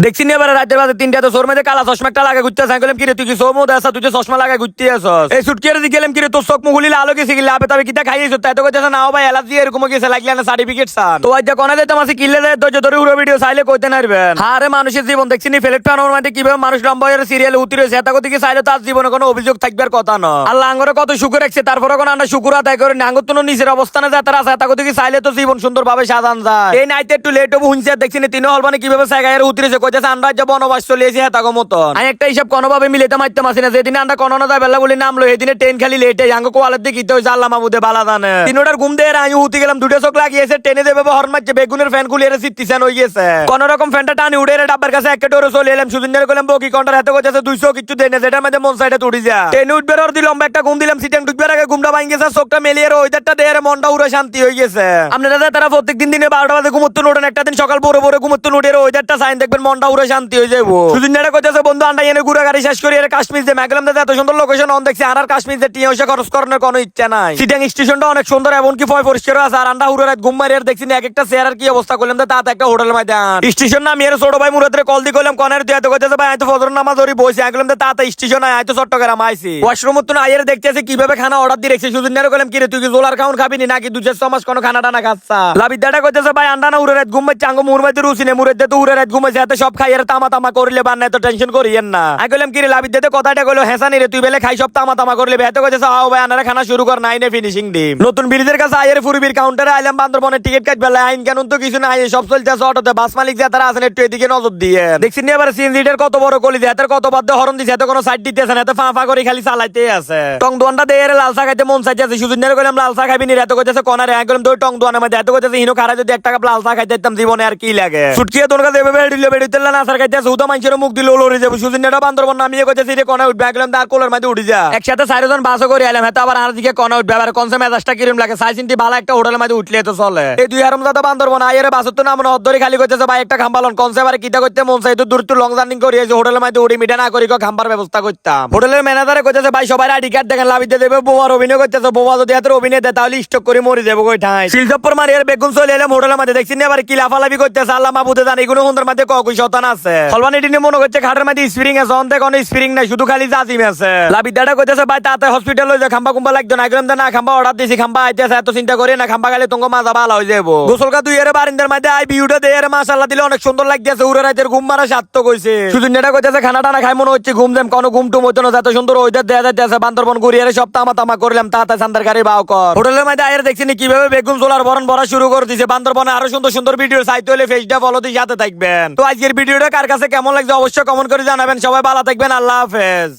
দেখছি নি এবার রাতের বাজে 3টা তো সোর মধ্যে কালা চশমা একটা লাগা ঘুরতে গেলাম কিরে তুই কি সোমো দেছা তুই যে চশমা লাগা ঘুরতে আসস এই সুটকিয়ারে দি গেলাম কিরে তোর চোখ মুগুলিলে আলো গেছে কি লাভে তবে কিটা খাইয়েছ তাই তো কইতেছ নাও ভাই এলার্জি এরকম গেছে লাগলে না সার্টিফিকেট সান তো আজ কোনা দিতে মাসি কিলে দেয় তো ধরে পুরো ভিডিও চাইলে কইতে নারবেন আরে মানুষের জীবন দেখছি নি ফেলেট পানোর মধ্যে কিভাবে মানুষ লম্বা হয়ে সিরিয়ালে উতরেছে এত কথা কি চাইলে তার জীবনে কোনো অভিযোগ থাকবার কথা না আল্লাহ আঙ্গরে কত শুকর রাখছে তারপরে কোন আমরা শুকুর আদায় করে নাঙ্গর তো নিচের অবস্থানে যায় তারা আছে এত কথা কি চাইলে তো জীবন সুন্দরভাবে সাজান যায় এই নাইতে একটু লেট হবো হুঁনছে দেখছি নি তিনও হলবানে কিভাবে জায়গায় উতরেছে কইতেছে আমরা যে বনবাস চলে এসে হেতাগো মতন আমি একটা হিসাব কোনোভাবে মিলাইতে মারতে মাসি না যেদিনে আমরা কোনো না যায় বেলা বলি নামলো এদিনে ট্রেন খালি লেটে আঙ্গ কোয়ালের দিকে ইতে হইছে আল্লাহ মাহমুদে বালা জানে তিনোটার ঘুম দিয়ে আমি উঠে গেলাম দুটো চোখ লাগিয়েছে টেনে দেবে হর্ন মারছে বেগুনের ফ্যান খুলে এসে সিট্টিছেন হয়ে গেছে কোন রকম ফ্যানটা টানি উড়ে ডাব্বার কাছে একটা ডোরে চলে এলাম সুদিনের করলাম বকি কন্টার হাতে কইতেছে 200 কিছু দেয় না যেটার মধ্যে মন সাইডে তুড়ি যা ট্রেনে উঠবে আর দিলাম একটা ঘুম দিলাম সিটেন ঢুকবার আগে ঘুমটা ভাঙ গেছে চোখটা মেলিয়ে ওইদারটা দেয়ারে মনটা উড়ে শান্তি হয়ে গেছে আপনারা তারা প্রত্যেকদিন দিনে 12টা বাজে ঘুমোতে নোটেন একটা দিন সকাল ভোরে ভোরে ঘুমোতে নোটের ওইদারটা সাইন দেখবেন মনটা উড়ে শান্তি হয়ে যাবো সুদিনটা কইতেছে বন্ধু আন্ডা এনে ঘুরে গাড়ি শেষ করি এর কাশ্মীর যে ম্যাগলাম দাদা এত সুন্দর লোকেশন অন দেখছি আর কাশ্মীর যে টিয়া পয়সা খরচ করানোর কোনো ইচ্ছা নাই সিটিং স্টেশনটা অনেক সুন্দর এমনকি ফয় পরিষ্কার আছে আর আন্ডা উড়ে রাত ঘুম মারি আর দেখছি এক একটা চেয়ার কি অবস্থা করলাম তাতে একটা হোটেল ময়দান স্টেশন না আমি এর ছোট ভাই মুরাদরে কল দি কইলাম কনের তুই এত কইতেছে ভাই এত ফজর নামাজ ধরি বসে আগলাম তাতে স্টেশন আয় তো চট্টগ্রাম আইছি ওয়াশরুম তো আইয়ের দেখতেছে কিভাবে খানা অর্ডার দিয়ে রেখেছে সুদিনের কইলাম কি রে তুই কি জোলার খাউন খাবি নাকি 2-4 মাস কোনো খানা টানা খাচ্ছা লাবিদাটা কইতেছে ভাই আন্ডা না উড়ে রাত ঘুম মারছে আঙ্গ মুর মাইতে রুচি নে মুরে তো উড়ে রাত ঘুমাইছে এত সব খাই আর তামা তামা করলে বান্না এত টেনশন করিয়েন না আমি কইলাম কি রে লাবিদাতে কথাটা কইলো হেসানি রে তুই বেলে খাই সব তামা তামা করলে বেতে কইতেছে আও ভাই আনারা খানা শুরু কর নাইনে ফিনিশিং ডিম নতুন ব্রিজের কাছে আইয়ের ফুরবির কাউন্টারে আইলাম বান্দরবনের টিকিট কাটবে আইন কানুন তো কিছু নাই সব চলতেছে অটোতে বাস মালিক যা তারা আছেন একটু এদিকে নজর দিয়ে দেখছি নি এবার সিএনজিটার কত বড় কলি দিয়ে এত কত বাদ্য হরন দিছে এত কোনো সাইড দিতেছে না এত ফা করে খালি চালাইতেই আছে টং দোয়ানটা দিয়ে লাল চা খাইতে মন চাইতেছে সুদিনের কইলাম লাল চা খাবি নি এত কইতেছে কোনারে আমি কইলাম দুই টং দোয়ানের মধ্যে এত কইতেছে হিনো খারা যদি 1 টাকা লাল চা খাইতে দিতাম জীবনে আর কি লাগে ছুটকিয়ে তোর কাছে এভাবে বেড়িতে না আসার খাইতেছে উদা মানুষের মুখ দিল লড়ে যাবে সুদিনটা বান্দরবন নামিয়ে কইতেছে রে কোনা উঠবে গেলাম তার কোলের মধ্যে উঠে যা একসাথে 4 জন বাসও করে এলাম এত আবার আর দিকে কোনা উঠবে আবার কনসে মেজাজটা কিরম লাগে সাইসিনটি ভালো একটা হোটেলের মধ্যে উঠলে তো চলে এই দুই হারম জাদা বান্দরবন আইয়ের বাসত তো নাম অদ্ধরি খালি কইতেছে ভাই একটা খাম্বালন কনসে আবার কিটা করতে মন চাই তো দূর তো লং জার্নি করি এই হোটেলের মধ্যে উড়ি মিটা না করি খাম্বার ব্যবস্থা করতাম হোটেলের ম্যানেজারে কইতেছে ভাই সবাই আইডি কার্ড দেখেন লাভিতে দেবে বোমার অভিনয় করতেছে বোমা যদি এত অভিনয় দেয় তাহলে স্টক করে মরে যাবো কই ঠাই শিলচপ্পর মারি আর বেগুন চলে এলাম হোটেলের মধ্যে দেখছি না আবার কি লাফালাফি করতেছে আল্লাহ মাহবুদে জানে এগুলো সুন্দর মধ্যে কই শতান আছে ফলবানি টিনে মনে করছে খাটের মধ্যে স্প্রিং আছে অন্তে কোনো স্প্রিং নাই শুধু খালি জাজিম আছে লাভিদাটা কইতেছে ভাই তাতে হসপিটাল লই যা খাম্বা কুম্বা লাগতো না একদম না খাম্বা অর্ডার দিছি খাম্বা আইতেছে এত চিন্তা করি না খাম্বা গেলে তোমাকে মাজা ভালো হয়ে যাবো গোসলকা দুই এর বারিন্দার মধ্যে আই বিউটা দে এর মাশাআল্লাহ দিলে অনেক সুন্দর লাগতেছে উড়ে রাতের ঘুম মারা সাত্য কইছে শুধু নেটা কইতেছে খানা টানা খাই মনে হচ্ছে ঘুম দেম কোনো ঘুম টুম হইতো না এত সুন্দর ওইটা দেয়া যাইতেছে বান্দরবন ঘুরিয়ে সব তামা তামা করলাম তাতে সান্দার গাড়ি বাও কর হোটেলের মধ্যে আয়ের দেখছি কিভাবে বেগুন চোলার বরণ ভরা শুরু করে দিছে বান্দরবনে আরো সুন্দর সুন্দর ভিডিও চাইতে হলে পেজটা ফলো দিয়ে সাথে থাকবেন তো আজকের ভিডিওটা কার কাছে কেমন লাগছে অবশ্যই কমেন্ট করে জানাবেন সবাই ভালো থাকবেন আল্লাহ হাফেজ।